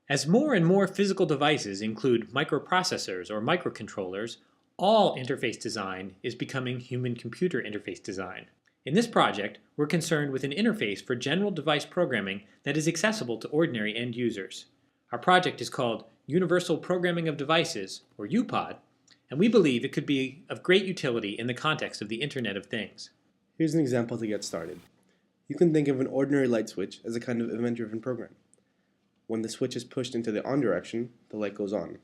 As more and more physical devices include microprocessors or microcontrollers, all interface design is becoming human-computer interface design. In this project, we're concerned with an interface for general device programming that is accessible to ordinary end users. Our project is called Universal Programming of Devices, or UPOD, and we believe it could be of great utility in the context of the Internet of Things. Here's an example to get started. You can think of an ordinary light switch as a kind of event-driven program. When the switch is pushed into the on direction, the light goes on.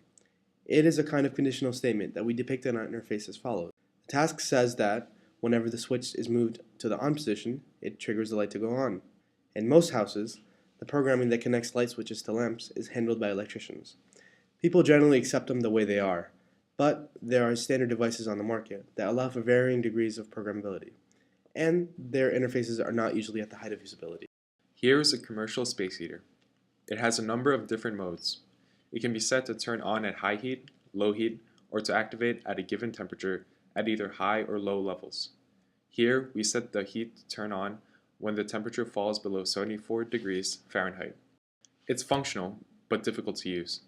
It is a kind of conditional statement that we depict in our interface as follows. The task says that whenever the switch is moved to the on position, it triggers the light to go on. In most houses, the programming that connects light switches to lamps is handled by electricians. People generally accept them the way they are, but there are standard devices on the market that allow for varying degrees of programmability, and their interfaces are not usually at the height of usability. Here is a commercial space heater. It has a number of different modes. It can be set to turn on at high heat, low heat, or to activate at a given temperature at either high or low levels. Here, we set the heat to turn on when the temperature falls below 74 degrees Fahrenheit. It's functional, but difficult to use.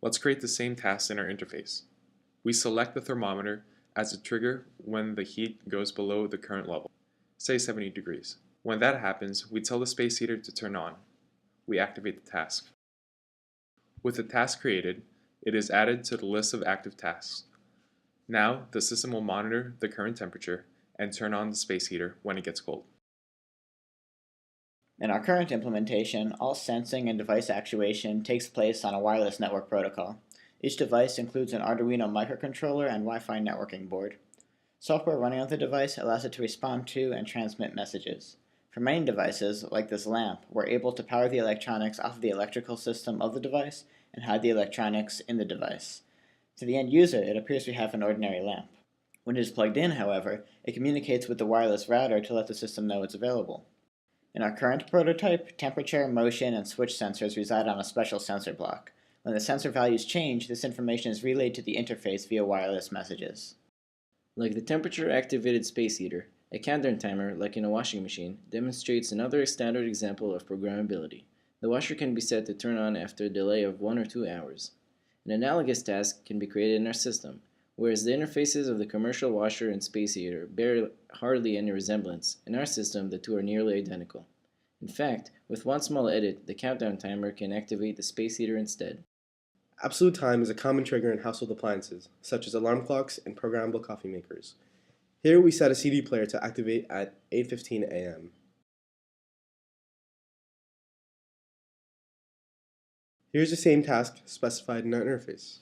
Let's create the same task in our interface. We select the thermometer as a trigger when the heat goes below the current level, say 70 degrees. When that happens, we tell the space heater to turn on. We activate the task. With the task created, it is added to the list of active tasks. Now, the system will monitor the current temperature and turn on the space heater when it gets cold. In our current implementation, all sensing and device actuation takes place on a wireless network protocol. Each device includes an Arduino microcontroller and Wi-Fi networking board. Software running on the device allows it to respond to and transmit messages. For many devices, like this lamp, we're able to power the electronics off of the electrical system of the device and hide the electronics in the device. To the end user, it appears we have an ordinary lamp. When it is plugged in, however, it communicates with the wireless router to let the system know it's available. In our current prototype, temperature, motion, and switch sensors reside on a special sensor block. When the sensor values change, this information is relayed to the interface via wireless messages. Like the temperature-activated space heater, a countdown timer, like in a washing machine, demonstrates another standard example of programmability. The washer can be set to turn on after a delay of 1 or 2 hours. An analogous task can be created in our system. Whereas the interfaces of the commercial washer and space heater bear hardly any resemblance, in our system the two are nearly identical. In fact, with one small edit, the countdown timer can activate the space heater instead. Absolute time is a common trigger in household appliances, such as alarm clocks and programmable coffee makers. Here we set a CD player to activate at 8:15 a.m. Here's the same task specified in our interface.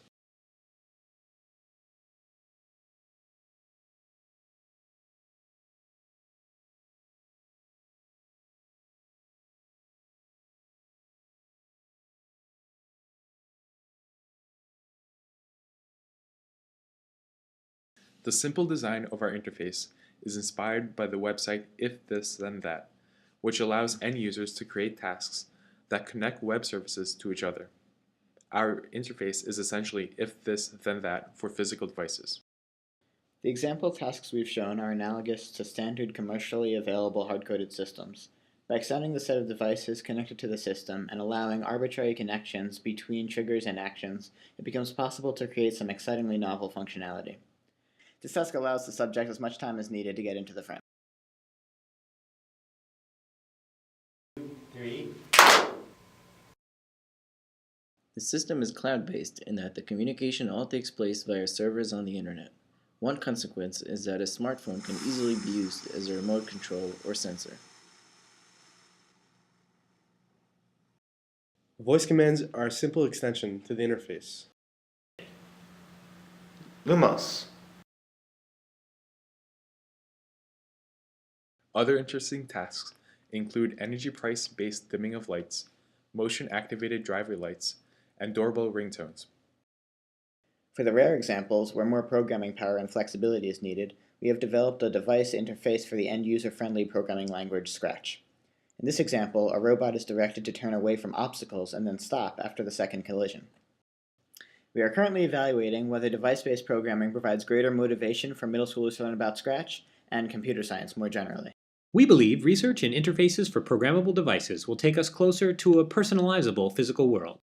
The simple design of our interface is inspired by the website If This Then That, which allows end users to create tasks that connect web services to each other. Our interface is essentially If This Then That for physical devices. The example tasks we've shown are analogous to standard commercially available hard-coded systems. By extending the set of devices connected to the system and allowing arbitrary connections between triggers and actions, it becomes possible to create some excitingly novel functionality. This task allows the subject as much time as needed to get into the frame. 3. The system is cloud-based in that the communication all takes place via servers on the internet. One consequence is that a smartphone can easily be used as a remote control or sensor. Voice commands are a simple extension to the interface. Lumos. Other interesting tasks include energy price-based dimming of lights, motion-activated driver lights, and doorbell ringtones. For the rare examples where more programming power and flexibility is needed, we have developed a device interface for the end-user-friendly programming language Scratch. In this example, a robot is directed to turn away from obstacles and then stop after the second collision. We are currently evaluating whether device-based programming provides greater motivation for middle schoolers to learn about Scratch and computer science more generally. We believe research in interfaces for programmable devices will take us closer to a personalizable physical world.